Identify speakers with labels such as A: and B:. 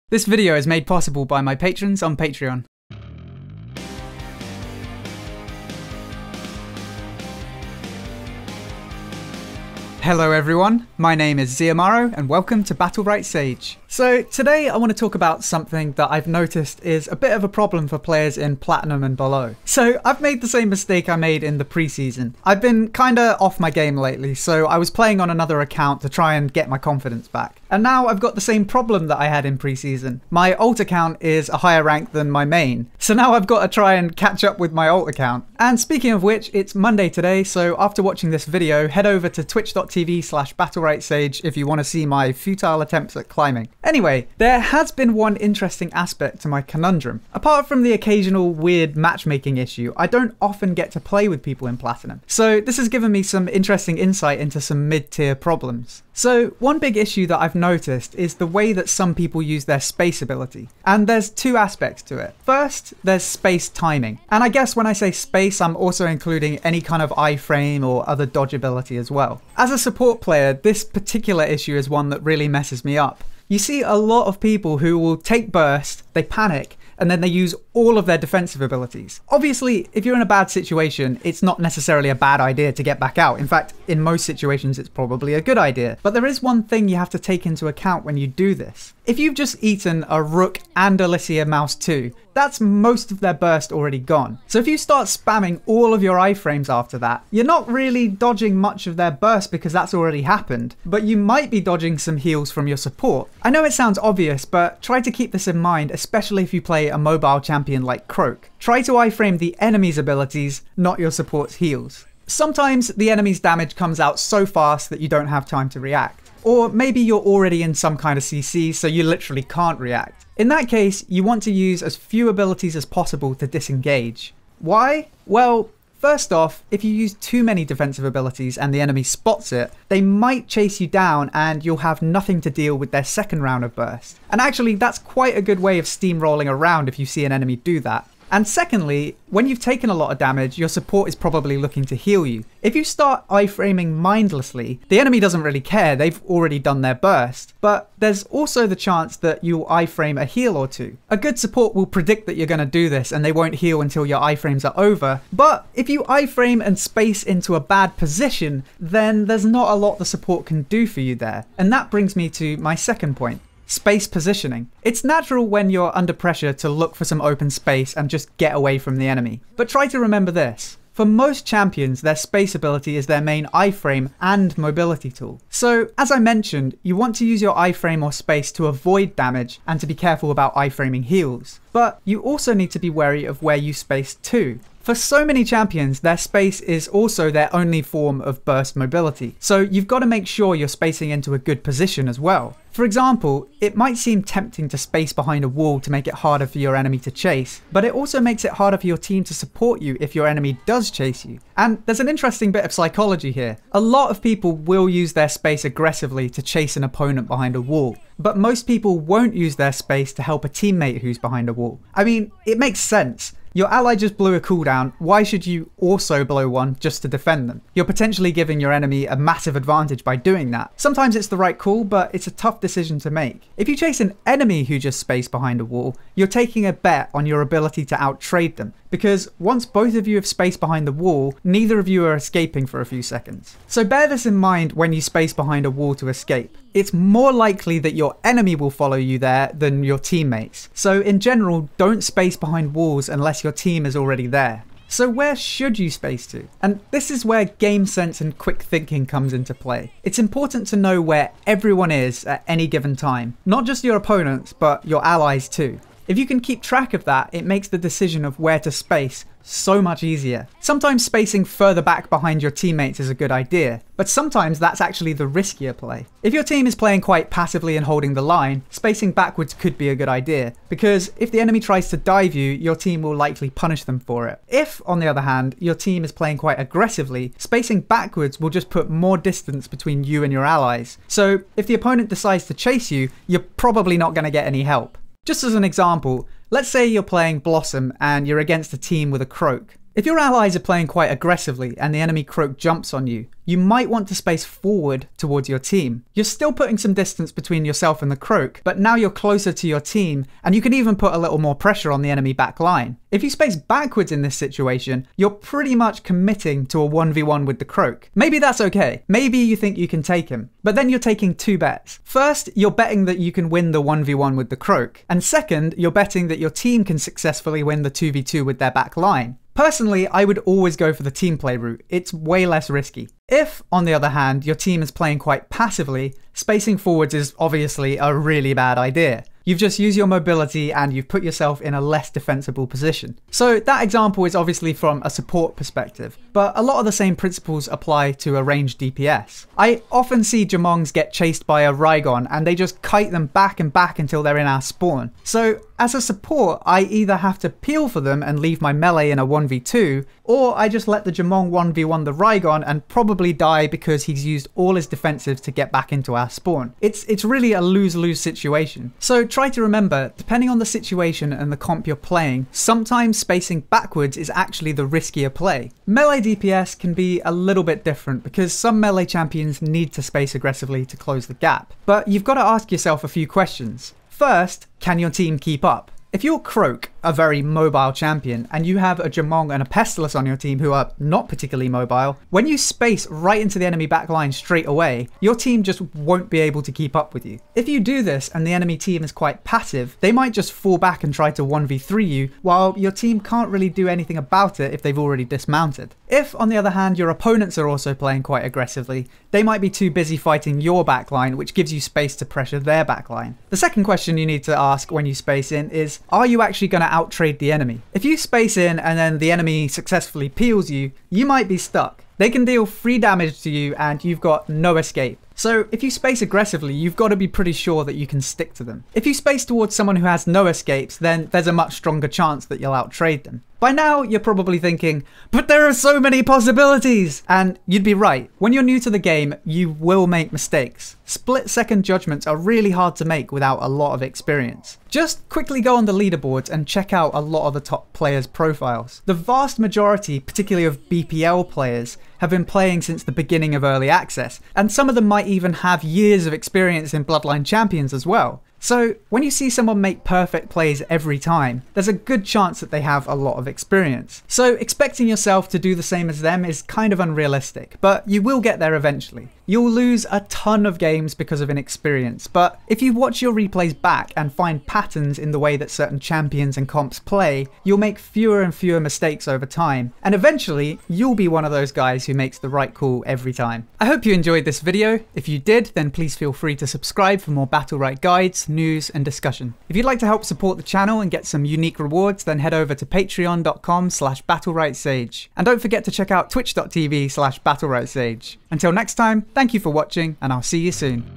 A: This video is made possible by my patrons on Patreon. Hello everyone, my name is Ziamaro and welcome to Battlerite Sage. So today I want to talk about something that I've noticed is a bit of a problem for players in Platinum and below. So I've made the same mistake I made in the preseason. I've been kinda off my game lately, so I was playing on another account to try and get my confidence back. And now I've got the same problem that I had in preseason. My alt account is a higher rank than my main, so now I've got to try and catch up with my alt account. And speaking of which, it's Monday today, so after watching this video, head over to twitch.tv/BattleriteSage if you want to see my futile attempts at climbing. Anyway, there has been one interesting aspect to my conundrum. Apart from the occasional weird matchmaking issue, I don't often get to play with people in Platinum. So this has given me some interesting insight into some mid-tier problems. So one big issue that I've noticed is the way that some people use their space ability. And there's two aspects to it. First, there's space timing. And I guess when I say space, I'm also including any kind of iframe or other dodge ability as well. As a support player, this particular issue is one that really messes me up. You see a lot of people who will take burst, they panic, and then they use all of their defensive abilities. Obviously, if you're in a bad situation, it's not necessarily a bad idea to get back out. In fact, in most situations, it's probably a good idea. But there is one thing you have to take into account when you do this. If you've just eaten a Rook and a riskier mouse too, that's most of their burst already gone. So if you start spamming all of your iframes after that, you're not really dodging much of their burst because that's already happened, but you might be dodging some heals from your support. I know it sounds obvious, but try to keep this in mind, especially if you play a mobile champion like Croak. Try to iframe the enemy's abilities, not your support's heals. Sometimes the enemy's damage comes out so fast that you don't have time to react. Or maybe you're already in some kind of CC, so you literally can't react. In that case, you want to use as few abilities as possible to disengage. Why? Well, first off, if you use too many defensive abilities and the enemy spots it, they might chase you down and you'll have nothing to deal with their second round of burst. And actually, that's quite a good way of steamrolling around if you see an enemy do that. And secondly, when you've taken a lot of damage, your support is probably looking to heal you. If you start iframing mindlessly, the enemy doesn't really care, they've already done their burst. But there's also the chance that you'll iframe a heal or two. A good support will predict that you're going to do this and they won't heal until your iframes are over. But if you iframe and space into a bad position, then there's not a lot the support can do for you there. And that brings me to my second point. Space positioning. It's natural when you're under pressure to look for some open space and just get away from the enemy. But try to remember this. For most champions, their space ability is their main iframe and mobility tool. So, as I mentioned, you want to use your iframe or space to avoid damage and to be careful about iframing heals. But you also need to be wary of where you space to. For so many champions, their space is also their only form of burst mobility. So you've got to make sure you're spacing into a good position as well. For example, it might seem tempting to space behind a wall to make it harder for your enemy to chase, but it also makes it harder for your team to support you if your enemy does chase you. And there's an interesting bit of psychology here. A lot of people will use their space aggressively to chase an opponent behind a wall, but most people won't use their space to help a teammate who's behind a wall. I mean, it makes sense. Your ally just blew a cooldown, why should you also blow one just to defend them? You're potentially giving your enemy a massive advantage by doing that. Sometimes it's the right call, but it's a tough decision to make. If you chase an enemy who just spaced behind a wall, you're taking a bet on your ability to outtrade them. Because once both of you have spaced behind the wall, neither of you are escaping for a few seconds. So bear this in mind when you space behind a wall to escape. It's more likely that your enemy will follow you there than your teammates. So in general, don't space behind walls unless your team is already there. So where should you space to? And this is where game sense and quick thinking comes into play. It's important to know where everyone is at any given time. Not just your opponents, but your allies too. If you can keep track of that, it makes the decision of where to space so much easier. Sometimes spacing further back behind your teammates is a good idea, but sometimes that's actually the riskier play. If your team is playing quite passively and holding the line, spacing backwards could be a good idea, because if the enemy tries to dive you, your team will likely punish them for it. If, on the other hand, your team is playing quite aggressively, spacing backwards will just put more distance between you and your allies. So if the opponent decides to chase you, you're probably not going to get any help. Just as an example, let's say you're playing Blossom and you're against a team with a Croak. If your allies are playing quite aggressively and the enemy croak jumps on you, you might want to space forward towards your team. You're still putting some distance between yourself and the croak, but now you're closer to your team, and you can even put a little more pressure on the enemy back line. If you space backwards in this situation, you're pretty much committing to a 1v1 with the croak. Maybe that's okay. Maybe you think you can take him, but then you're taking two bets. First, you're betting that you can win the 1v1 with the croak, and second, you're betting that your team can successfully win the 2v2 with their back line. Personally, I would always go for the team play route. It's way less risky. If, on the other hand, your team is playing quite passively, spacing forwards is obviously a really bad idea. You've just used your mobility and you've put yourself in a less defensible position. So that example is obviously from a support perspective, but a lot of the same principles apply to a ranged DPS. I often see Jamongs get chased by a Rygon and they just kite them back and back until they're in our spawn. So as a support, I either have to peel for them and leave my melee in a 1v2, or I just let the Jamong 1v1 the Rygon and probably die because he's used all his defensives to get back into our spawn. It's really a lose-lose situation. So try to remember, depending on the situation and the comp you're playing, sometimes spacing backwards is actually the riskier play. Melee DPS can be a little bit different because some melee champions need to space aggressively to close the gap. But you've got to ask yourself a few questions. First, can your team keep up? If you're Croak, a very mobile champion, and you have a Jamong and a Pestilus on your team who are not particularly mobile, when you space right into the enemy backline straight away, your team just won't be able to keep up with you. If you do this and the enemy team is quite passive, they might just fall back and try to 1v3 you, while your team can't really do anything about it if they've already dismounted. If, on the other hand, your opponents are also playing quite aggressively, they might be too busy fighting your backline, which gives you space to pressure their backline. The second question you need to ask when you space in is, are you actually going to outtrade the enemy? If you space in and then the enemy successfully peels you, you might be stuck. They can deal 3 damage to you and you've got no escape. So if you space aggressively, you've got to be pretty sure that you can stick to them. If you space towards someone who has no escapes, then there's a much stronger chance that you'll outtrade them. By now, you're probably thinking, but there are so many possibilities! And you'd be right. When you're new to the game, you will make mistakes. Split-second judgments are really hard to make without a lot of experience. Just quickly go on the leaderboards and check out a lot of the top players' profiles. The vast majority, particularly of BPL players, have been playing since the beginning of early access, and some of them might even have years of experience in Bloodline Champions as well. So when you see someone make perfect plays every time, there's a good chance that they have a lot of experience. So expecting yourself to do the same as them is kind of unrealistic, but you will get there eventually. You'll lose a ton of games because of inexperience, but if you watch your replays back and find patterns in the way that certain champions and comps play, you'll make fewer and fewer mistakes over time, and eventually you'll be one of those guys who makes the right call every time. I hope you enjoyed this video. If you did, then please feel free to subscribe for more Battlerite guides, news and discussion. If you'd like to help support the channel and get some unique rewards, then head over to patreon.com/battleritesage. And don't forget to check out twitch.tv/battleritesage. Until next time, thank you for watching, and I'll see you soon.